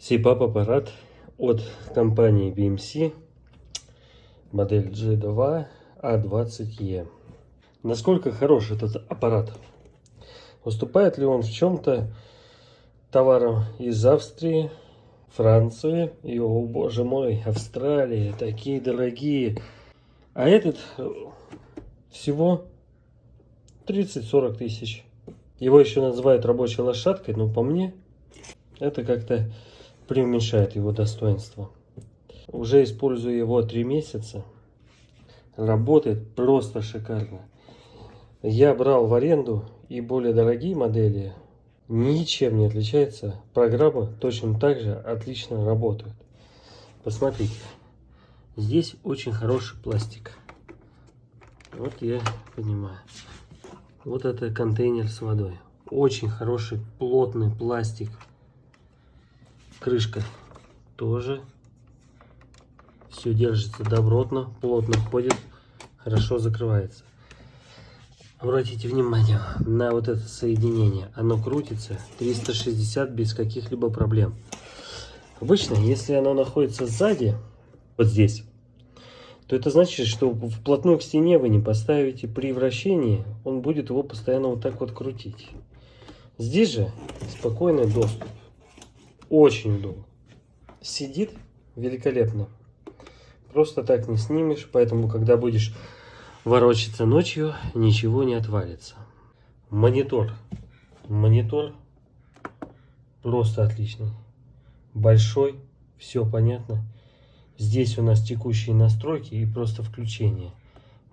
CPAP аппарат от компании BMC, модель G2 A20E. Насколько хорош этот аппарат? Уступает ли он в чем-то товарам из Австрии, Франции и, о боже мой, Австралии, такие дорогие. А этот всего 30-40 тысяч. Его еще называют рабочей лошадкой, но по мне это как-то преуменьшает его достоинство. Уже использую его 3 месяца. Работает просто шикарно. Я брал в аренду и более дорогие модели ничем не отличаются. Программы точно так же отлично работают. Посмотрите. Здесь очень хороший пластик. Вот я понимаю. Вот это контейнер с водой. Очень хороший плотный пластик. Крышка тоже. Все держится добротно, плотно входит, хорошо закрывается. Обратите внимание на вот это соединение. Оно крутится 360 без каких-либо проблем. Обычно, если оно находится сзади, вот здесь, то это значит, что вплотную к стене вы не поставите. При вращении он будет его постоянно вот так вот крутить. Здесь же спокойный доступ. Очень удобно. Сидит великолепно. Просто так не снимешь, поэтому, когда будешь ворочаться ночью, ничего не отвалится. Монитор. Монитор просто отличный. Большой, все понятно. Здесь у нас текущие настройки и просто включение.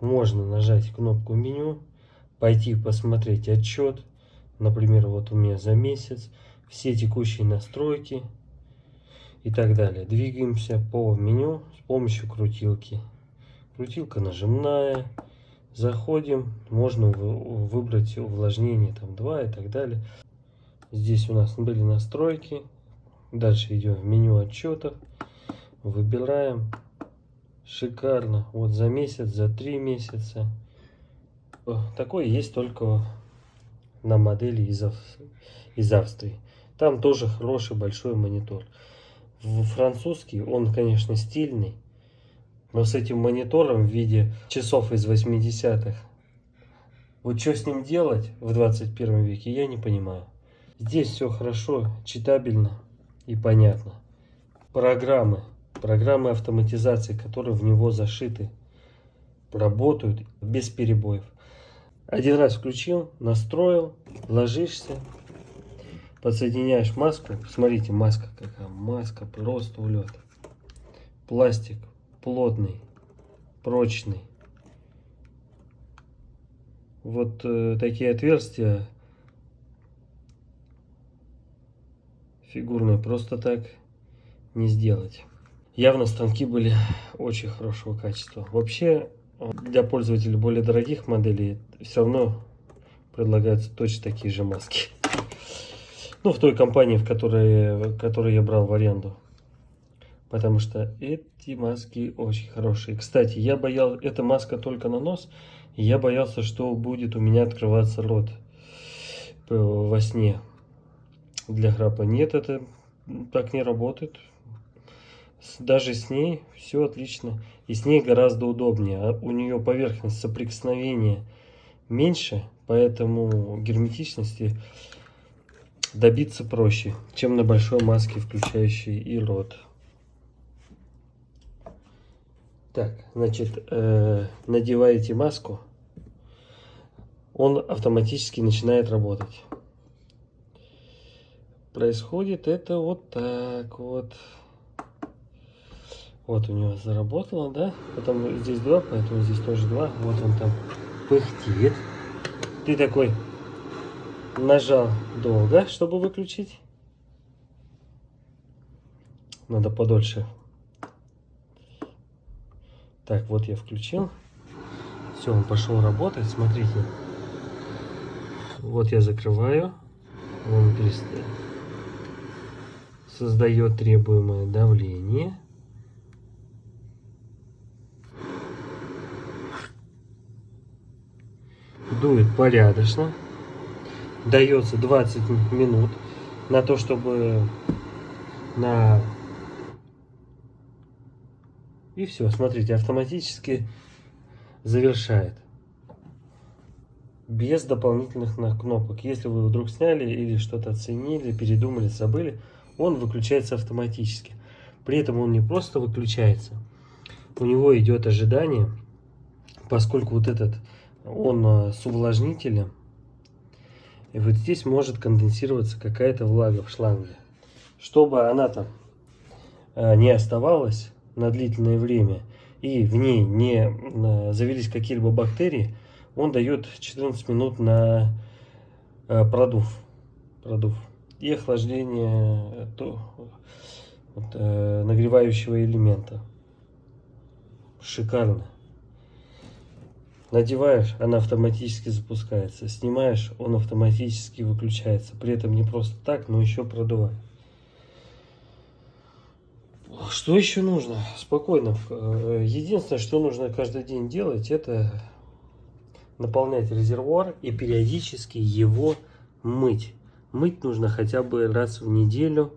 Можно нажать кнопку меню, пойти посмотреть отчет. Например, вот у меня за месяц. Все текущие настройки и так далее. Двигаемся по меню с помощью крутилки. Крутилка нажимная. Заходим. Можно выбрать увлажнение там 2 и так далее. Здесь у нас были настройки. Дальше идем в меню отчетов. Выбираем. Шикарно. Вот за месяц, за 3 месяца. Такое есть только на модели из Австрии. Там тоже хороший большой монитор. Французский, он, конечно, стильный, но с этим монитором в виде часов из 80-х, вот что с ним делать в 21 веке, я не понимаю. Здесь все хорошо, читабельно и понятно. Программы автоматизации, которые в него зашиты, работают без перебоев. Один раз включил, настроил, ложишься. Подсоединяешь маску. Смотрите, маска какая. Маска просто улет. Пластик плотный, прочный. Вот такие отверстия фигурные просто так не сделать. Явно станки были очень хорошего качества. Вообще, для пользователей более дорогих моделей все равно предлагаются точно такие же маски. Ну, в той компании, в которой я брал в аренду. Потому что эти маски очень хорошие. Кстати, эта маска только на нос. И я боялся, что будет у меня открываться рот во сне для храпа. Нет, это так не работает. Даже с ней все отлично. И с ней гораздо удобнее. У нее поверхность соприкосновения меньше. Поэтому герметичности добиться проще, чем на большой маске, включающей и рот. Так, значит, надеваете маску, он автоматически начинает работать. Происходит это вот так вот. Вот у него заработало, да? Потом здесь 2, поэтому здесь тоже 2. Вот он там пыхтит. Ты такой нажал долго, чтобы выключить. Надо подольше. Так, вот я включил. Все, он пошел работать. Смотрите. Вот я закрываю. Он создает требуемое давление. Дует порядочно. Дается 20 минут на то, чтобы на... И все, смотрите, автоматически завершает. Без дополнительных кнопок. Если вы вдруг сняли или что-то оценили, передумали, забыли, он выключается автоматически. При этом он не просто выключается, у него идет ожидание, поскольку вот этот, он с увлажнителем, и вот здесь может конденсироваться какая-то влага в шланге. Чтобы она там не оставалась на длительное время и в ней не завелись какие-либо бактерии, он дает 14 минут на продув и охлаждение нагревающего элемента. Шикарно. Надеваешь, она автоматически запускается. Снимаешь, он автоматически выключается. При этом не просто так, но еще продувает. Что еще нужно? Спокойно. Единственное, что нужно каждый день делать, это наполнять резервуар и периодически его мыть. Мыть нужно хотя бы раз в неделю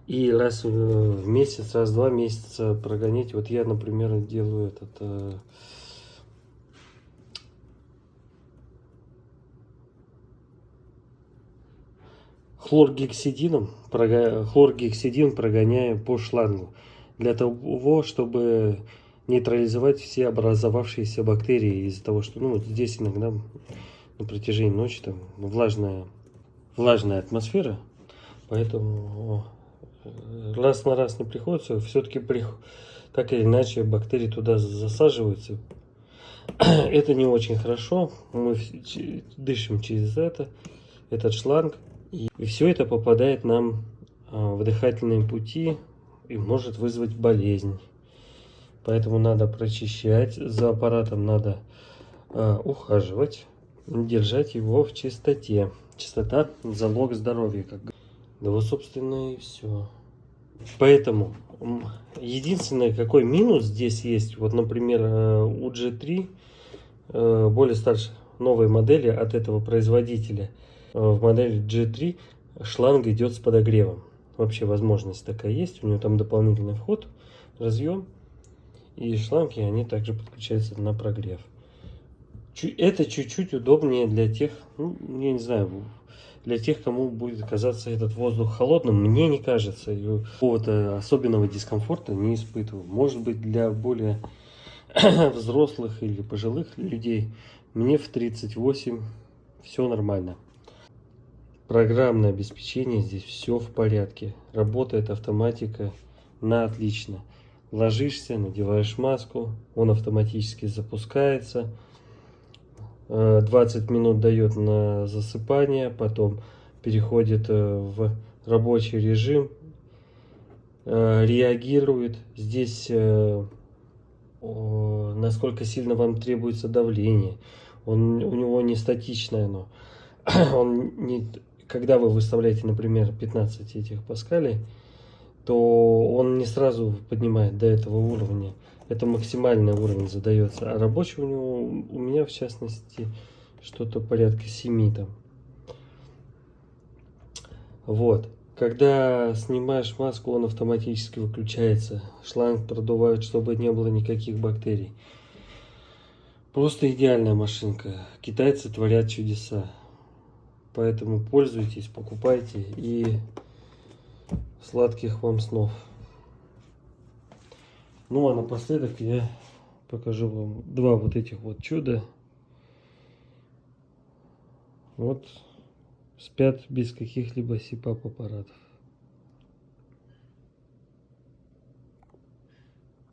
и раз в месяц, раз в 2 месяца прогонять. Вот я, например, делаю этот... хлоргексидин прогоняю по шлангу. Для того, чтобы нейтрализовать все образовавшиеся бактерии из-за того, что вот здесь иногда на протяжении ночи там влажная атмосфера, поэтому раз на раз не приходится, все-таки так или иначе бактерии туда засаживаются. Это не очень хорошо, мы дышим через этот шланг, и все это попадает нам в дыхательные пути и может вызвать болезнь. Поэтому надо прочищать, за аппаратом надо ухаживать, держать его в чистоте. Чистота – залог здоровья. Да вот, собственно, и все. Поэтому единственный какой минус здесь есть, вот, например, у G3, более старшей новой модели от этого производителя, в модели G3 шланг идет с подогревом. Вообще возможность такая есть, у него там дополнительный вход, разъем. И шланги, они также подключаются на прогрев. Это чуть-чуть удобнее для тех, я не знаю, для тех, кому будет казаться этот воздух холодным. Мне не кажется, какого-то особенного дискомфорта не испытываю. Может быть, для более взрослых или пожилых людей, мне в 38 все нормально. Программное обеспечение, здесь все в порядке. Работает автоматика на отлично. Ложишься, надеваешь маску, он автоматически запускается. 20 минут дает на засыпание, потом переходит в рабочий режим, реагирует. Здесь насколько сильно вам требуется давление. У него не статичное оно. Когда вы выставляете, например, 15 этих паскалей, то он не сразу поднимает до этого уровня. Это максимальный уровень задается. А рабочий у меня, в частности, что-то порядка 7 там. Вот. Когда снимаешь маску, он автоматически выключается. Шланг продувают, чтобы не было никаких бактерий. Просто идеальная машинка. Китайцы творят чудеса. Поэтому пользуйтесь, покупайте и сладких вам снов. Ну а напоследок я покажу вам 2 вот этих вот чуда. Вот спят без каких-либо СИПАП аппаратов.